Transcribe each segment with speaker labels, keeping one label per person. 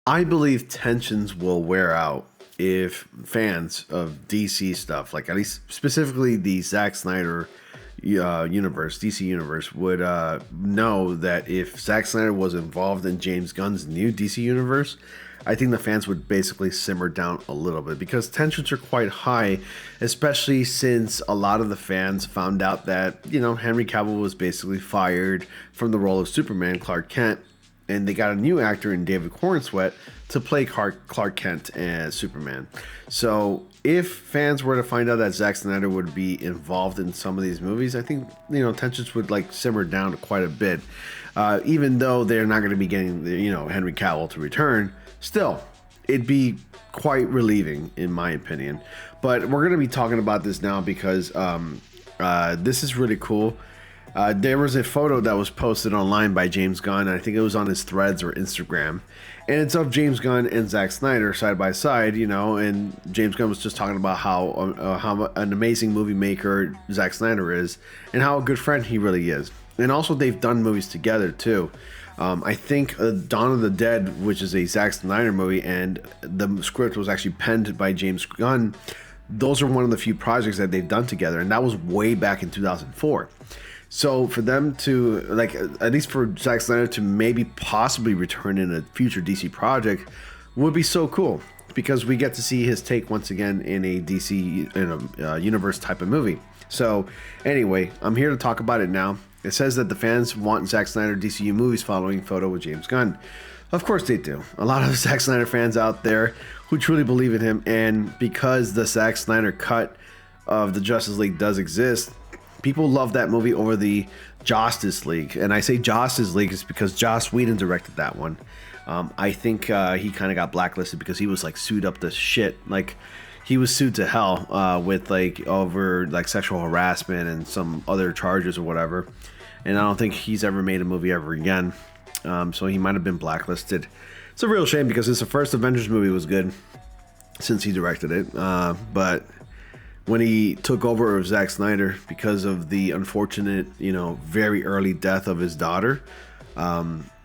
Speaker 1: I believe tensions will wear out if fans of DC stuff, like at least specifically the Zack Snyder universe, DC universe, would know that if Zack Snyder was involved in James Gunn's new DC universe, I think the fans would basically simmer down a little bit because tensions are quite high, especially since a lot of the fans found out that, Henry Cavill was basically fired from the role of Superman, Clark Kent, and they got a new actor in David Cornsweet to play Clark Kent as Superman. So if fans were to find out that Zack Snyder would be involved in some of these movies, I think tensions would simmer down quite a bit. Even though they're not going to be getting Henry Cavill to return, still it'd be quite relieving in my opinion. But we're going to be talking about this now because this is really cool. There was a photo that was posted online by James Gunn. I think it was on his Threads or Instagram. And it's of James Gunn and Zack Snyder side by side, and James Gunn was just talking about how an amazing movie maker Zack Snyder is and how a good friend he really is. And also they've done movies together too. I think Dawn of the Dead, which is a Zack Snyder movie, and the script was actually penned by James Gunn. Those are one of the few projects that they've done together, and that was way back in 2004. So for them to, at least for Zack Snyder to maybe possibly return in a future DC project would be so cool because we get to see his take once again in a DC, in a universe type of movie. So anyway, I'm here to talk about it now. It says that the fans want Zack Snyder DCU movies following photo with James Gunn. Of course they do. A lot of Zack Snyder fans out there who truly believe in him, and because the Zack Snyder cut of the Justice League does exist, people love that movie over the Justice League. And I say Justice League is because Joss Whedon directed that one. I think he kind of got blacklisted because he was sued up to shit. He was sued to hell with over sexual harassment and some other charges or whatever. And I don't think he's ever made a movie ever again. So he might have been blacklisted. It's a real shame because his first Avengers movie was good since he directed it. But when he took over of Zack Snyder because of the unfortunate, very early death of his daughter,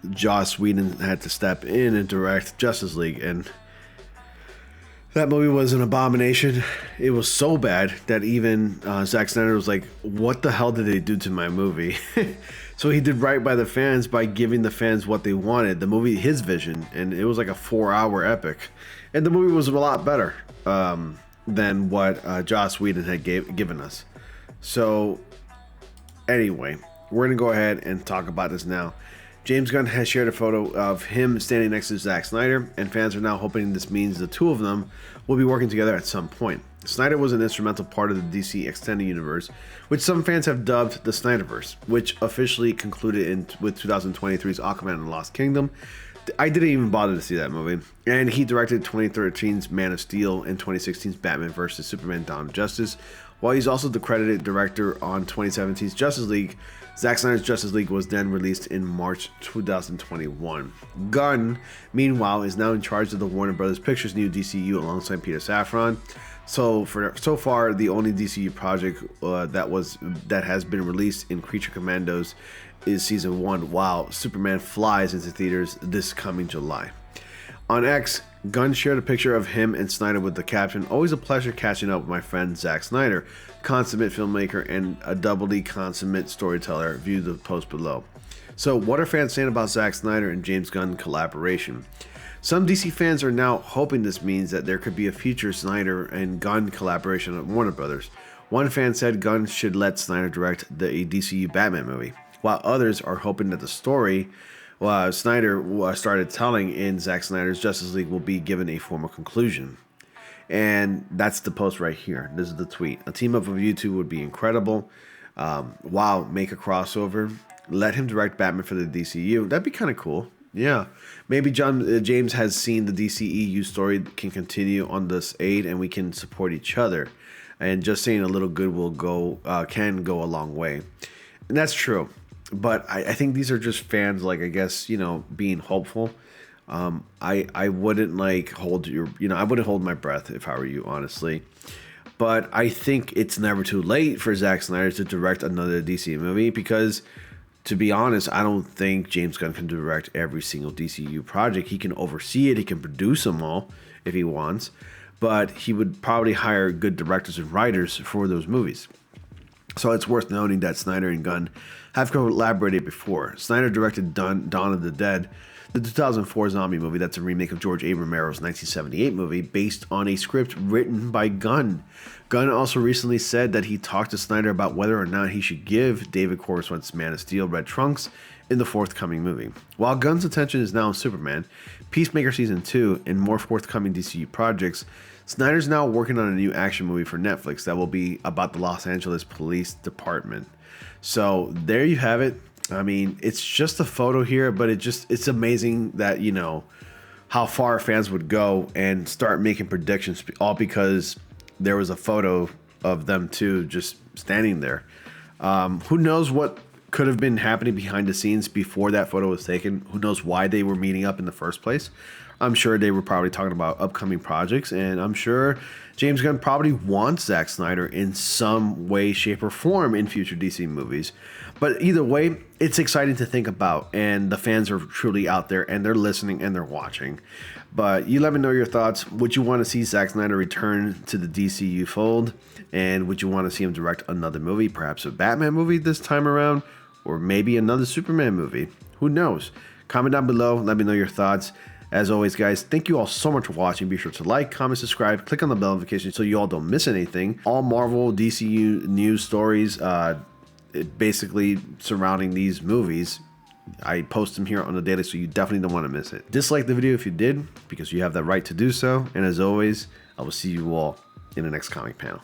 Speaker 1: Joss Whedon had to step in and direct Justice League. And that movie was an abomination. It was so bad that even Zack Snyder was like, what the hell did they do to my movie? So he did right by the fans by giving the fans what they wanted, the movie, his vision. And it was like a 4-hour epic. And the movie was a lot better than what Joss Whedon had given us. So anyway, we're going to go ahead and talk about this now. James Gunn has shared a photo of him standing next to Zack Snyder, and fans are now hoping this means the two of them will be working together at some point. Snyder was an instrumental part of the DC Extended Universe, which some fans have dubbed the Snyderverse, which officially concluded with 2023's Aquaman and the Lost Kingdom. I didn't even bother to see that movie. And he directed 2013's Man of Steel and 2016's Batman vs. Superman Dawn of Justice, while he's also the credited director on 2017's Justice League. Zack Snyder's Justice League was then released in March 2021. Gunn, meanwhile, is now in charge of the Warner Bros. Pictures new DCU alongside Peter Safran. So far, the only DCU project that has been released in Creature Commandos is Season 1, while Superman flies into theaters this coming July. On X, Gunn shared a picture of him and Snyder with the caption, "Always a pleasure catching up with my friend Zack Snyder, consummate filmmaker and a doubly consummate storyteller. View the post below." So what are fans saying about Zack Snyder and James Gunn collaboration? Some DC fans are now hoping this means that there could be a future Snyder and Gunn collaboration at Warner Brothers. One fan said Gunn should let Snyder direct a DCU Batman movie, while others are hoping that the story Snyder started telling in Zack Snyder's Justice League will be given a formal conclusion. And that's the post right here. This is the tweet. "A team up of you two would be incredible. Wow, make a crossover. Let him direct Batman for the DCU. That'd be kind of cool." Yeah. Maybe James has seen the DCEU story can continue on this aid and we can support each other. And just saying a little good can go a long way. And that's true. But I think these are just fans, being hopeful. I wouldn't I wouldn't hold my breath if I were you, honestly. But I think it's never too late for Zack Snyder to direct another DC movie because to be honest, I don't think James Gunn can direct every single DCU project. He can oversee it, he can produce them all if he wants, but he would probably hire good directors and writers for those movies. So it's worth noting that Snyder and Gunn have collaborated before. Snyder directed Dawn of the Dead, the 2004 zombie movie that's a remake of George A. Romero's 1978 movie based on a script written by Gunn. Gunn also recently said that he talked to Snyder about whether or not he should give David Corenswet's Man of Steel red trunks in the forthcoming movie. While Gunn's attention is now on Superman, Peacemaker Season 2, and more forthcoming DCU projects, Snyder's now working on a new action movie for Netflix that will be about the Los Angeles Police Department. So there you have it. I mean, it's just a photo here, but it's amazing that, you know, how far fans would go and start making predictions, all because there was a photo of them two just standing there. Who knows what could have been happening behind the scenes before that photo was taken? Who knows why they were meeting up in the first place? I'm sure they were probably talking about upcoming projects, and I'm sure James Gunn probably wants Zack Snyder in some way, shape, or form in future DC movies. But either way, it's exciting to think about, and the fans are truly out there, and they're listening, and they're watching. But you let me know your thoughts. Would you want to see Zack Snyder return to the DCU fold? And would you want to see him direct another movie, perhaps a Batman movie this time around? Or maybe another Superman movie? Who knows? Comment down below. Let me know your thoughts. As always, guys, thank you all so much for watching. Be sure to like, comment, subscribe, click on the bell notification so you all don't miss anything. All Marvel, DCU news stories, basically surrounding these movies, I post them here on the daily, so you definitely don't want to miss it. Dislike the video if you did, because you have the right to do so. And as always, I will see you all in the next comic panel.